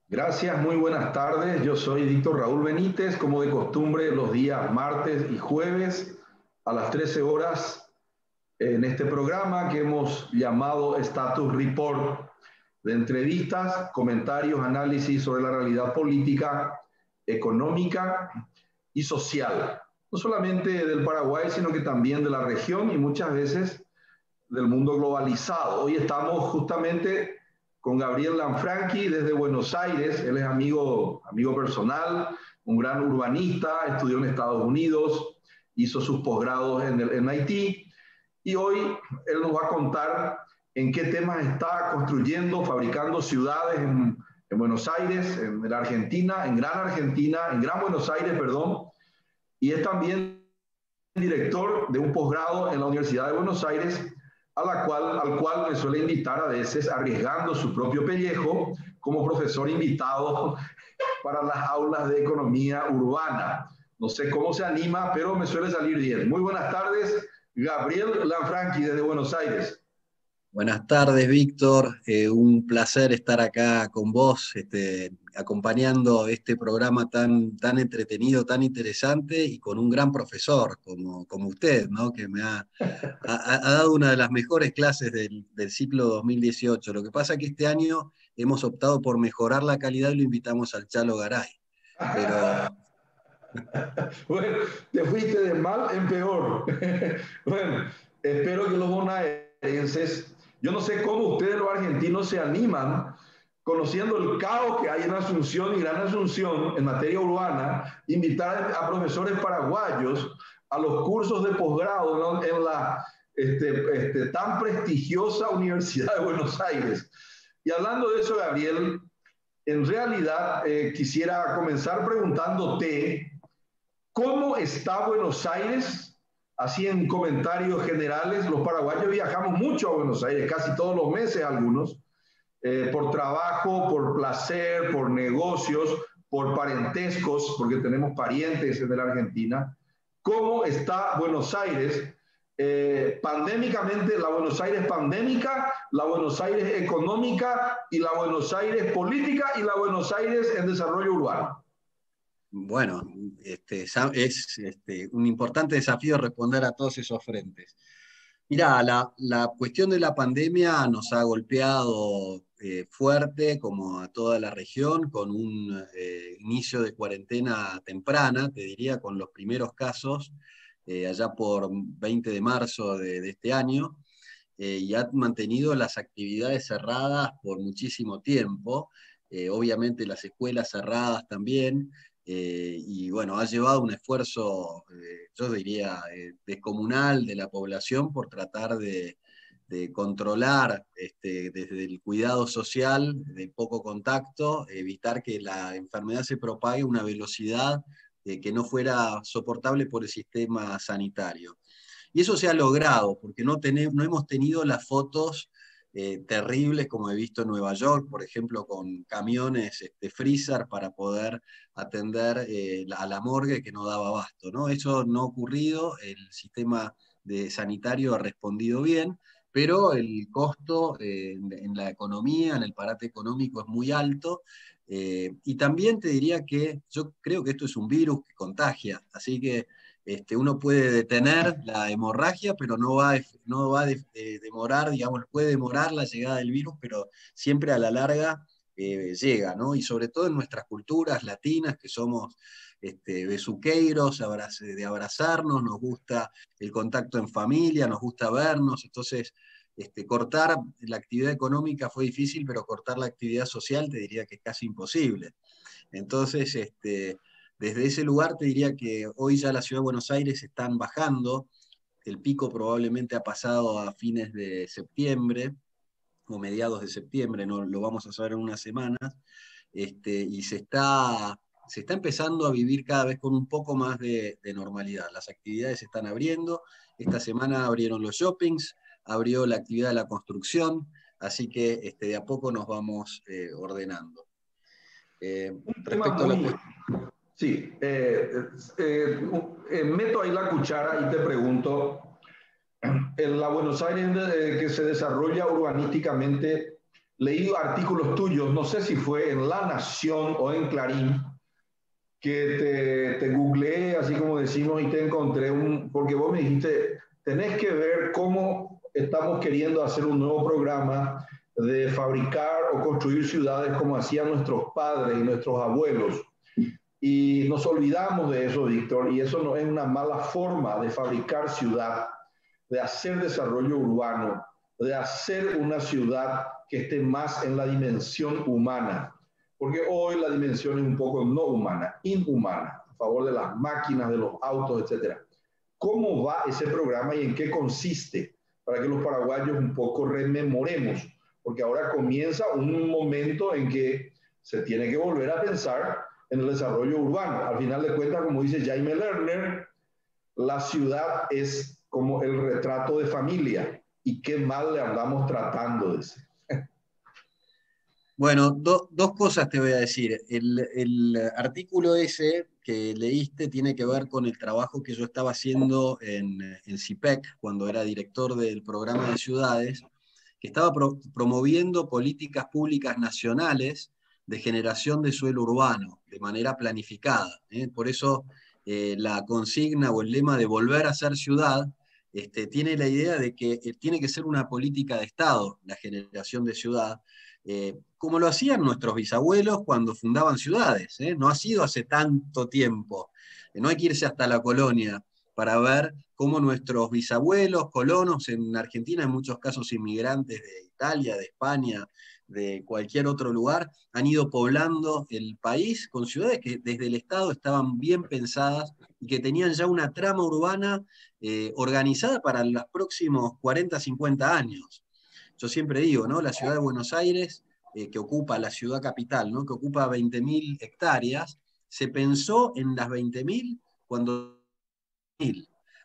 Gracias, muy buenas tardes. Yo soy Víctor Raúl Benítez, como de costumbre, los días martes y jueves a las 13 horas en este programa que hemos llamado Status Report, de entrevistas, comentarios, análisis sobre la realidad política, económica y social, no solamente del Paraguay, sino que también de la región y muchas veces del mundo globalizado. Hoy estamos justamente con Gabriel Lanfranchi desde Buenos Aires. Él es amigo personal, un gran urbanista, estudió en Estados Unidos, hizo sus posgrados en el MIT y hoy él nos va a contar en qué temas está construyendo, fabricando ciudades en Buenos Aires, en la Argentina, en Gran Buenos Aires, perdón, y es también director de un posgrado en la Universidad de Buenos Aires, al cual me suele invitar a veces, arriesgando su propio pellejo, como profesor invitado para las aulas de economía urbana. No sé cómo se anima, pero me suele salir bien. Muy buenas tardes, Gabriel Lanfranchi desde Buenos Aires. Buenas tardes, Víctor. Un placer estar acá con vos, acompañando este programa tan entretenido, tan interesante y con un gran profesor como usted, ¿no? Que me ha dado una de las mejores clases del ciclo 2018. Lo que pasa es que este año hemos optado por mejorar la calidad y lo invitamos al Chalo Garay. Pero Bueno, te fuiste de mal en peor. Bueno, espero que los bonaerenses, yo no sé cómo ustedes los argentinos se animan, conociendo el caos que hay en Asunción y Gran Asunción en materia urbana, invitar a profesores paraguayos a los cursos de posgrado, ¿no?, en la tan prestigiosa Universidad de Buenos Aires. Y hablando de eso, Gabriel, en realidad quisiera comenzar preguntándote, ¿cómo está Buenos Aires? Así en comentarios generales, los paraguayos viajamos mucho a Buenos Aires, casi todos los meses algunos, por trabajo, por placer, por negocios, por parentescos, porque tenemos parientes en la Argentina. ¿Cómo está Buenos Aires? Pandémicamente, la Buenos Aires pandémica, la Buenos Aires económica y la Buenos Aires política y la Buenos Aires en desarrollo urbano. bueno, es un importante desafío responder a todos esos frentes. Mirá, la cuestión de la pandemia nos ha golpeado fuerte, como a toda la región, con un inicio de cuarentena temprana, te diría, con los primeros casos, allá por 20 de marzo de este año, y ha mantenido las actividades cerradas por muchísimo tiempo, obviamente las escuelas cerradas también, y bueno, ha llevado un esfuerzo, yo diría, descomunal de la población por tratar de controlar desde el cuidado social, de poco contacto, evitar que la enfermedad se propague a una velocidad que no fuera soportable por el sistema sanitario. Y eso se ha logrado, porque no hemos tenido las fotos terribles como he visto en Nueva York, por ejemplo, con camiones freezer para poder atender a la morgue que no daba abasto, ¿no? Eso no ha ocurrido, el sistema sanitario ha respondido bien, pero el costo en la economía, en el parate económico es muy alto, y también te diría que yo creo que esto es un virus que contagia, así que uno puede detener la hemorragia, pero no va a demorar, digamos, puede demorar la llegada del virus, pero siempre a la larga llega, ¿no? Y sobre todo en nuestras culturas latinas, que somos besuqueiros, de abrazarnos, nos gusta el contacto en familia, nos gusta vernos, entonces cortar la actividad económica fue difícil, pero cortar la actividad social te diría que es casi imposible. Entonces, desde ese lugar te diría que hoy ya la Ciudad de Buenos Aires están bajando, el pico probablemente ha pasado a fines de septiembre o mediados de septiembre, no lo vamos a saber en unas semanas, y se está empezando a vivir cada vez con un poco más de normalidad. Las actividades se están abriendo, esta semana abrieron los shoppings, abrió la actividad de la construcción, así que de a poco nos vamos ordenando. Un tema Respecto a la muy... Sí, meto ahí la cuchara y te pregunto, en la Buenos Aires que se desarrolla urbanísticamente, leí artículos tuyos, no sé si fue en La Nación o en Clarín, que te googleé, así como decimos, y te encontré porque vos me dijiste, tenés que ver cómo estamos queriendo hacer un nuevo programa de fabricar o construir ciudades como hacían nuestros padres y nuestros abuelos. Y nos olvidamos de eso, Víctor, y eso no es una mala forma de fabricar ciudad, de hacer desarrollo urbano, de hacer una ciudad que esté más en la dimensión humana. Porque hoy la dimensión es un poco no humana, inhumana, a favor de las máquinas, de los autos, etc. ¿Cómo va ese programa y en qué consiste? Para que los paraguayos un poco rememoremos, porque ahora comienza un momento en que se tiene que volver a pensar en el desarrollo urbano. Al final de cuentas, como dice Jaime Lerner, la ciudad es como el retrato de familia y qué mal le andamos tratando de ese. Bueno, dos cosas te voy a decir. El artículo ese que leíste tiene que ver con el trabajo que yo estaba haciendo en CIPEC, cuando era director del programa de ciudades, que estaba promoviendo políticas públicas nacionales de generación de suelo urbano, de manera planificada. Por eso la consigna o el lema de volver a ser ciudad tiene la idea de que tiene que ser una política de Estado la generación de ciudad, como lo hacían nuestros bisabuelos cuando fundaban ciudades. No ha sido hace tanto tiempo. No hay que irse hasta la colonia para ver cómo nuestros bisabuelos, colonos en Argentina, en muchos casos inmigrantes de Italia, de España, de cualquier otro lugar, han ido poblando el país con ciudades que desde el Estado estaban bien pensadas y que tenían ya una trama urbana organizada para los próximos 40, 50 años. Yo siempre digo, ¿no? La ciudad de Buenos Aires, que ocupa la ciudad capital, ¿no? Que ocupa 20.000 hectáreas, se pensó en las 20.000 cuando...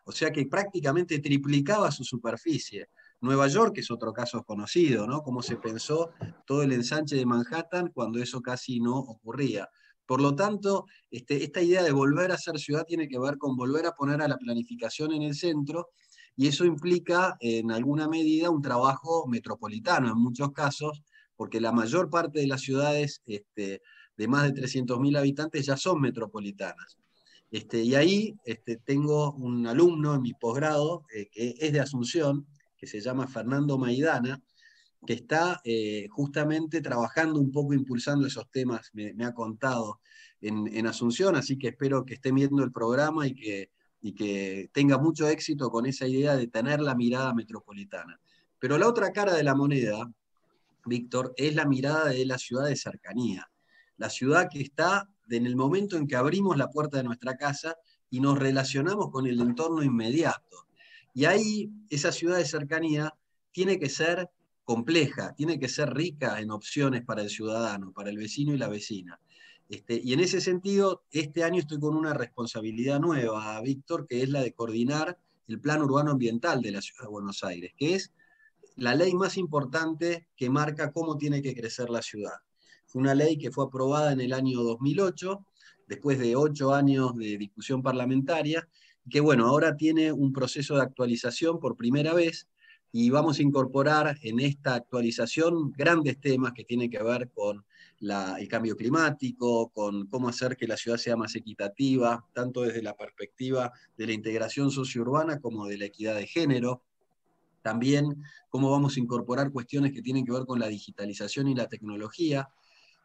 O sea que prácticamente triplicaba su superficie. Nueva York es otro caso conocido, ¿no? Cómo se pensó todo el ensanche de Manhattan cuando eso casi no ocurría. Por lo tanto, esta idea de volver a ser ciudad tiene que ver con volver a poner a la planificación en el centro, y eso implica, en alguna medida, un trabajo metropolitano en muchos casos, porque la mayor parte de las ciudades de más de 300.000 habitantes ya son metropolitanas. Y ahí tengo un alumno en mi posgrado que es de Asunción, que se llama Fernando Maidana, que está justamente trabajando un poco, impulsando esos temas, me ha contado, en Asunción, así que espero que estén viendo el programa y que tenga mucho éxito con esa idea de tener la mirada metropolitana. Pero la otra cara de la moneda, Víctor, es la mirada de la ciudad de cercanía. La ciudad que está en el momento en que abrimos la puerta de nuestra casa y nos relacionamos con el entorno inmediato. Y ahí esa ciudad de cercanía tiene que ser compleja, tiene que ser rica en opciones para el ciudadano, para el vecino y la vecina. Y en ese sentido, este año estoy con una responsabilidad nueva, Víctor, que es la de coordinar el plan urbano ambiental de la Ciudad de Buenos Aires, que es la ley más importante que marca cómo tiene que crecer la ciudad. Fue una ley que fue aprobada en el año 2008, después de 8 años de discusión parlamentaria, que bueno, ahora tiene un proceso de actualización por primera vez, y vamos a incorporar en esta actualización grandes temas que tienen que ver con el cambio climático, con cómo hacer que la ciudad sea más equitativa, tanto desde la perspectiva de la integración sociourbana como de la equidad de género. También cómo vamos a incorporar cuestiones que tienen que ver con la digitalización y la tecnología.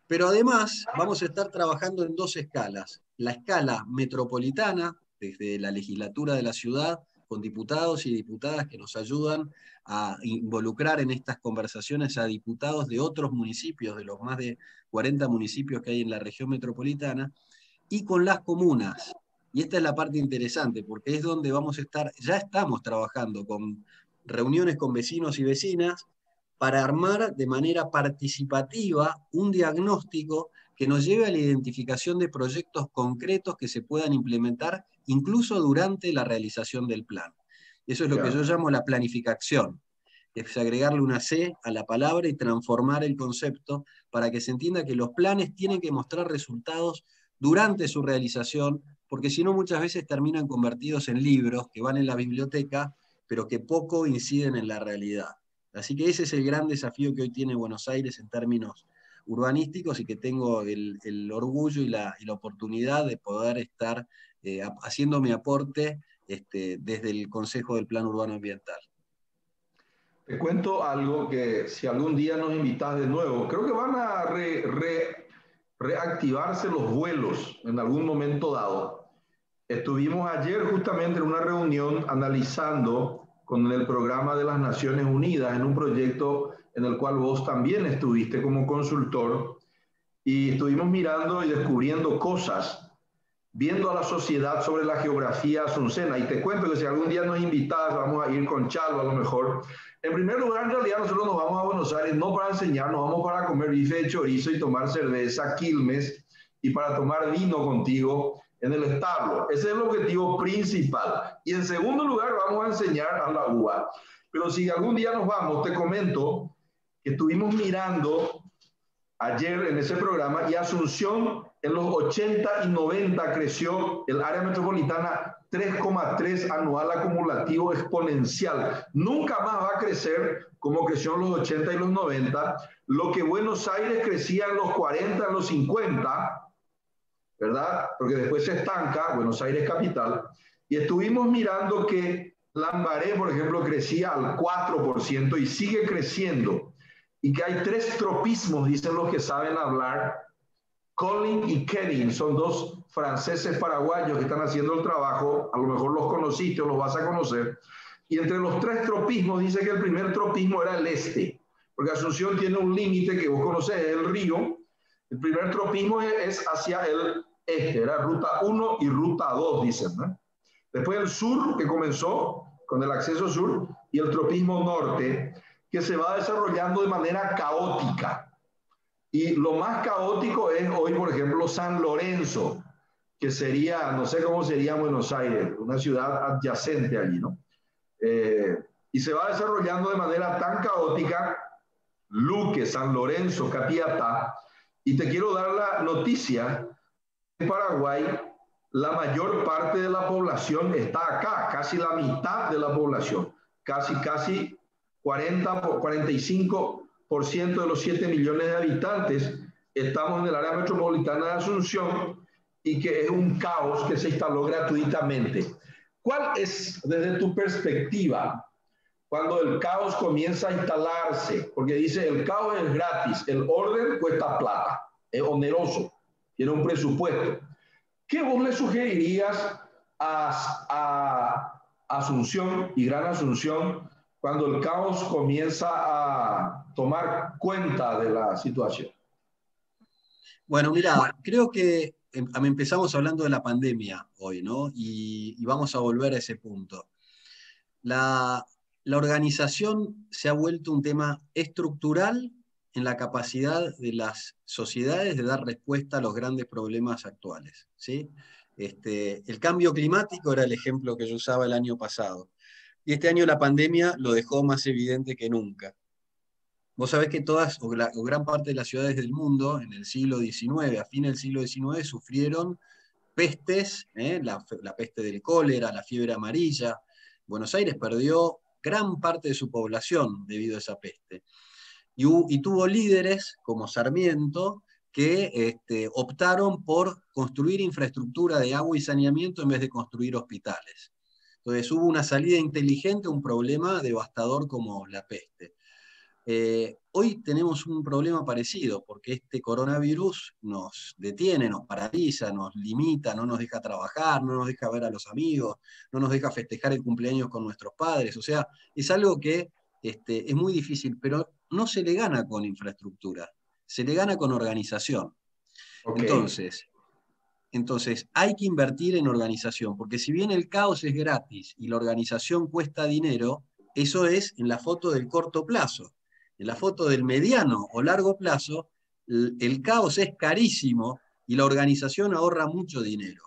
Pero además vamos a estar trabajando en dos escalas. La escala metropolitana, desde la legislatura de la ciudad, con diputados y diputadas que nos ayudan a involucrar en estas conversaciones a diputados de otros municipios, de los más de 40 municipios que hay en la región metropolitana, y con las comunas. Y esta es la parte interesante, porque es donde vamos a estar, ya estamos trabajando con reuniones con vecinos y vecinas para armar de manera participativa un diagnóstico que nos lleve a la identificación de proyectos concretos que se puedan implementar incluso durante la realización del plan. Eso es lo que yo llamo la planificación. es agregarle una C a la palabra y transformar el concepto para que se entienda que los planes tienen que mostrar resultados durante su realización, porque si no muchas veces terminan convertidos en libros que van en la biblioteca, pero que poco inciden en la realidad. Así que ese es el gran desafío que hoy tiene Buenos Aires en términos urbanísticos y que tengo el orgullo y la oportunidad de poder estar haciendo mi aporte desde el Consejo del Plan Urbano Ambiental. Te cuento algo que si algún día nos invitas de nuevo, creo que van a reactivarse los vuelos en algún momento dado. Estuvimos ayer justamente en una reunión analizando con el programa de las Naciones Unidas en un proyecto en el cual vos también estuviste como consultor y estuvimos mirando y descubriendo cosas, viendo a la sociedad sobre la geografía asuncena. Y te cuento que si algún día nos invitas, vamos a ir con Chalo a lo mejor. En primer lugar, en realidad nosotros nos vamos a Buenos Aires no para enseñar, nos vamos para comer bife de chorizo y tomar cerveza, Quilmes, y para tomar vino contigo en el establo. Ese es el objetivo principal. Y en segundo lugar, vamos a enseñar a la UBA. Pero si algún día nos vamos, te comento que estuvimos mirando ayer en ese programa y Asunción en los 80 y 90 creció el área metropolitana 3,3 anual acumulativo exponencial. Nunca más va a crecer como creció en los 80 y los 90. Lo que Buenos Aires crecía en los 40, en los 50, ¿verdad? Porque después se estanca, Buenos Aires capital. Y estuvimos mirando que Lambaré, por ejemplo, crecía al 4% y sigue creciendo. Y que hay 3 tropismos, dicen los que saben hablar. Colin y Kevin son 2 franceses paraguayos que están haciendo el trabajo, a lo mejor los conociste o los vas a conocer. Y entre los 3 tropismos dice que el primer tropismo era el este, porque Asunción tiene un límite que vos conocés, el río. El primer tropismo es hacia el este, era ruta 1 y ruta 2, dicen, ¿no? Después el sur, que comenzó con el acceso sur, y el tropismo norte, que se va desarrollando de manera caótica. Y lo más caótico es hoy, por ejemplo, San Lorenzo, que sería, no sé cómo sería Buenos Aires, una ciudad adyacente allí, ¿no? Y se va desarrollando de manera tan caótica, Luque, San Lorenzo, Capiatá, y te quiero dar la noticia, en Paraguay, la mayor parte de la población está acá, casi la mitad de la población, casi 45% de los 7 millones de habitantes estamos en el área metropolitana de Asunción y que es un caos que se instaló gratuitamente. ¿Cuál es, desde tu perspectiva, cuando el caos comienza a instalarse? Porque dice, el caos es gratis, el orden cuesta plata, es oneroso, tiene un presupuesto. ¿Qué vos le sugerirías a Asunción y Gran Asunción cuando el caos comienza a tomar cuenta de la situación? Bueno, mira, creo que empezamos hablando de la pandemia hoy, ¿no? Y vamos a volver a ese punto. La organización se ha vuelto un tema estructural en la capacidad de las sociedades de dar respuesta a los grandes problemas actuales, ¿sí? El cambio climático era el ejemplo que yo usaba el año pasado. Y este año la pandemia lo dejó más evidente que nunca. Vos sabés que todas, o gran parte de las ciudades del mundo, en el siglo XIX, a fin del siglo XIX, sufrieron pestes, la peste del cólera, la fiebre amarilla. Buenos Aires perdió gran parte de su población debido a esa peste. Y tuvo líderes como Sarmiento que optaron por construir infraestructura de agua y saneamiento en vez de construir hospitales. Entonces hubo una salida inteligente a un problema devastador como la peste. Hoy tenemos un problema parecido, porque este coronavirus nos detiene, nos paraliza, nos limita, no nos deja trabajar, no nos deja ver a los amigos, no nos deja festejar el cumpleaños con nuestros padres. O sea, es algo que es muy difícil, pero no se le gana con infraestructura, se le gana con organización. Okay. Entonces, hay que invertir en organización, porque si bien el caos es gratis y la organización cuesta dinero, eso es en la foto del corto plazo. En la foto del mediano o largo plazo, el caos es carísimo y la organización ahorra mucho dinero.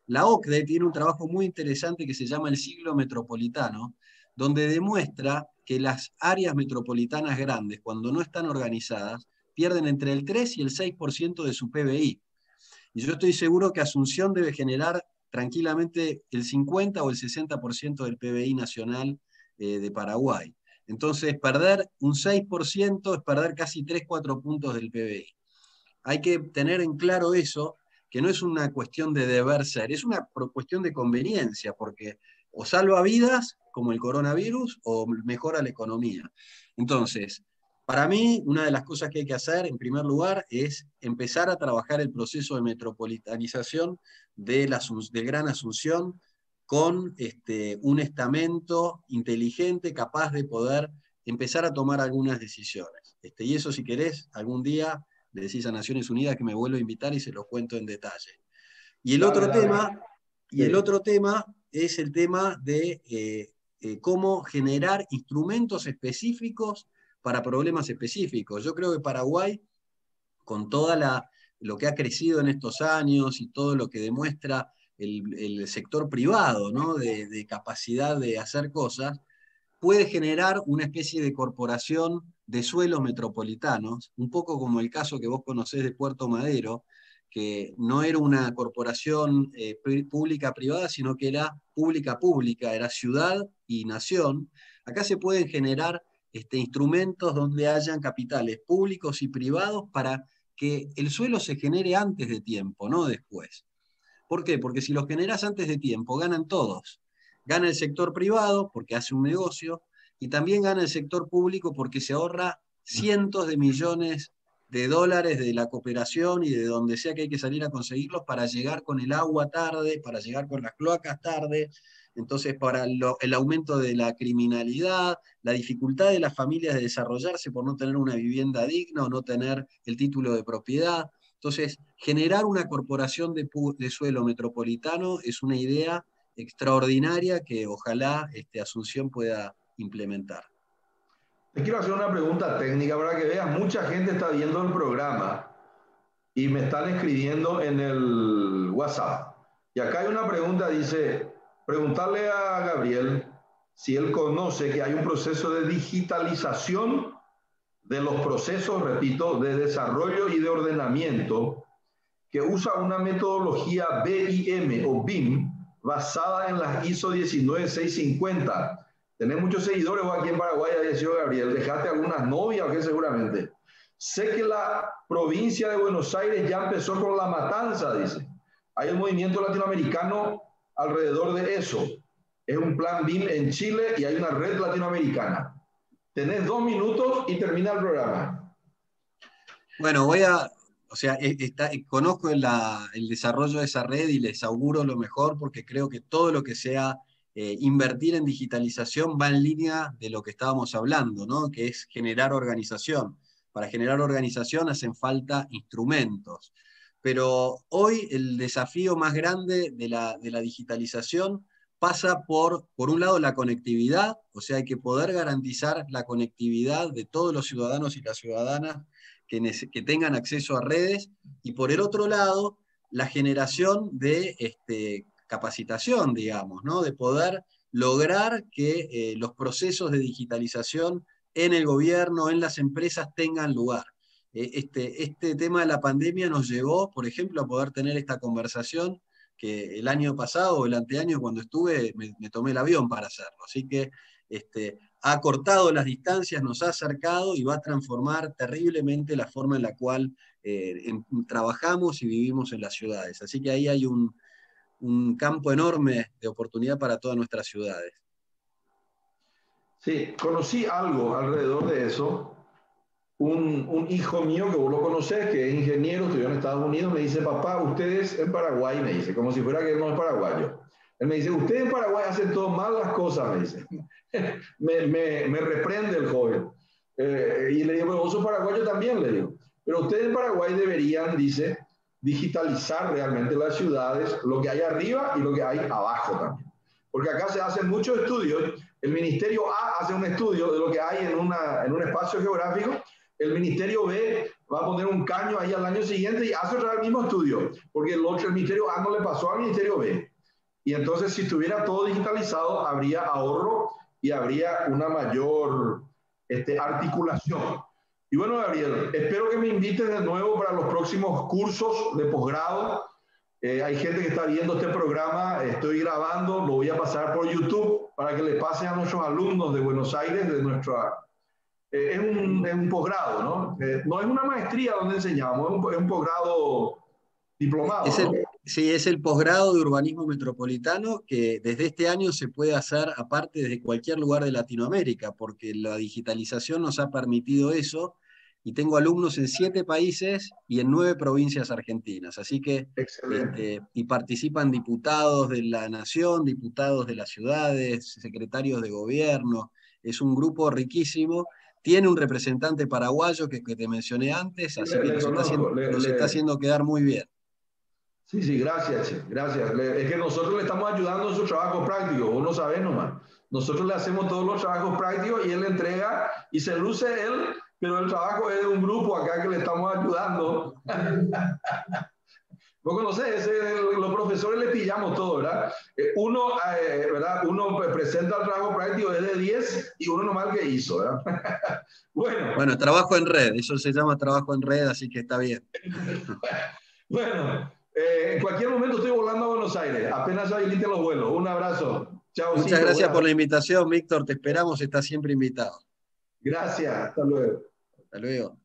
La OCDE tiene un trabajo muy interesante que se llama el siglo metropolitano, donde demuestra que las áreas metropolitanas grandes, cuando no están organizadas, pierden entre el 3 y el 6% de su PBI. Y yo estoy seguro que Asunción debe generar tranquilamente el 50 o el 60% del PBI nacional de Paraguay. Entonces, perder un 6% es perder casi 3-4 puntos del PBI. Hay que tener en claro eso, que no es una cuestión de deber ser, es una cuestión de conveniencia, porque o salva vidas, como el coronavirus, o mejora la economía. Entonces, para mí, una de las cosas que hay que hacer, en primer lugar, es empezar a trabajar el proceso de metropolitanización del Gran Asunción con un estamento inteligente, capaz de poder empezar a tomar algunas decisiones. Y eso, si querés, algún día le decís a Naciones Unidas que me vuelvo a invitar y se lo cuento en detalle. Y el Dale, otro dale. tema, y el otro tema es el tema de cómo generar instrumentos específicos para problemas específicos. Yo creo que Paraguay, con lo que ha crecido en estos años y todo lo que demuestra el sector privado, ¿no? de capacidad de hacer cosas, puede generar una especie de corporación de suelos metropolitanos, un poco como el caso que vos conocés de Puerto Madero, que no era una corporación pública-privada, sino que era pública-pública, era ciudad y nación. Acá se pueden generar instrumentos donde hayan capitales públicos y privados para que el suelo se genere antes de tiempo, no después. ¿Por qué? Porque si los generás antes de tiempo, ganan todos. Gana el sector privado porque hace un negocio y también gana el sector público porque se ahorra cientos de millones de dólares de la cooperación y de donde sea que hay que salir a conseguirlos para llegar con el agua tarde, para llegar con las cloacas tarde. Entonces, para el aumento de la criminalidad, la dificultad de las familias de desarrollarse por no tener una vivienda digna o no tener el título de propiedad. Entonces, generar una corporación de suelo metropolitano es una idea extraordinaria que ojalá Asunción pueda implementar. Te quiero hacer una pregunta técnica para que veas. Mucha gente está viendo el programa y me están escribiendo en el WhatsApp. Y acá hay una pregunta, dice, preguntarle a Gabriel si él conoce que hay un proceso de digitalización de los procesos, repito, de desarrollo y de ordenamiento que usa una metodología BIM o BIM basada en las ISO 19650. Tenés muchos seguidores vos aquí en Paraguay, ha sido Gabriel. ¿Dejaste algunas novias o qué seguramente? Sé que la provincia de Buenos Aires ya empezó con la matanza, dice. Hay un movimiento latinoamericano alrededor de eso. Es un plan BIM en Chile y hay una red latinoamericana. Tenés 2 minutos y termina el programa. Bueno, conozco el desarrollo de esa red y les auguro lo mejor porque creo que todo lo que sea invertir en digitalización va en línea de lo que estábamos hablando, ¿no? Que es generar organización. Para generar organización hacen falta instrumentos. Pero hoy el desafío más grande de la digitalización pasa por un lado, la conectividad, o sea, hay que poder garantizar la conectividad de todos los ciudadanos y las ciudadanas que tengan acceso a redes, y por el otro lado, la generación de capacitación, digamos, ¿no? De poder lograr que los procesos de digitalización en el gobierno, en las empresas, tengan lugar. Este tema de la pandemia nos llevó, por ejemplo, a poder tener esta conversación que el año pasado o el anteaño cuando estuve me tomé el avión para hacerlo. Así que ha acortado las distancias, nos ha acercado y va a transformar terriblemente la forma en la cual trabajamos y vivimos en las ciudades. Así que ahí hay un campo enorme de oportunidad para todas nuestras ciudades. Sí, conocí algo alrededor de eso. Un hijo mío que vos lo conocés, que es ingeniero, estudió en Estados Unidos, me dice, papá, ustedes en Paraguay, me dice, como si fuera que él no es paraguayo. Él me dice, ustedes en Paraguay hacen todo mal las cosas, me dice. me reprende el joven. Y le digo, pero vos sos paraguayo también, le digo. Pero ustedes en Paraguay deberían, dice, digitalizar realmente las ciudades, lo que hay arriba y lo que hay abajo también. Porque acá se hacen muchos estudios. El Ministerio A hace un estudio de lo que hay en un espacio geográfico. El Ministerio B va a poner un caño ahí al año siguiente y hace el mismo estudio, porque el Ministerio A no le pasó al Ministerio B. Y entonces, si estuviera todo digitalizado, habría ahorro y habría una mayor articulación. Y bueno, Gabriel, espero que me invites de nuevo para los próximos cursos de posgrado. Hay gente que está viendo este programa, estoy grabando, lo voy a pasar por YouTube para que le pase a nuestros alumnos de Buenos Aires, de nuestra... es un posgrado, ¿no? No es una maestría donde enseñamos, es un posgrado diplomado, ¿no? Sí, es el posgrado de urbanismo metropolitano que desde este año se puede hacer aparte desde cualquier lugar de Latinoamérica, porque la digitalización nos ha permitido eso, y tengo alumnos en 7 países y en 9 provincias argentinas, así que, y participan diputados de la nación, diputados de las ciudades, secretarios de gobierno, es un grupo riquísimo. Tiene un representante paraguayo que te mencioné antes, así que los está haciendo quedar muy bien. Sí, sí, gracias, gracias. Es que nosotros le estamos ayudando en su trabajo práctico, vos no sabés nomás. Nosotros le hacemos todos los trabajos prácticos y él le entrega y se luce él, pero el trabajo es de un grupo acá que le estamos ayudando. Vos conocés, los profesores le pillamos todo, ¿verdad? ¿verdad? Uno presenta el trabajo práctico, es de 10 y uno nomás que hizo, ¿verdad? Bueno, trabajo en red, eso se llama trabajo en red, así que está bien. Bueno, en cualquier momento estoy volando a Buenos Aires, apenas habiliten los vuelos. Un abrazo. Chao. Muchas gracias por la invitación, Víctor, te esperamos, estás siempre invitado. Gracias, hasta luego. Hasta luego.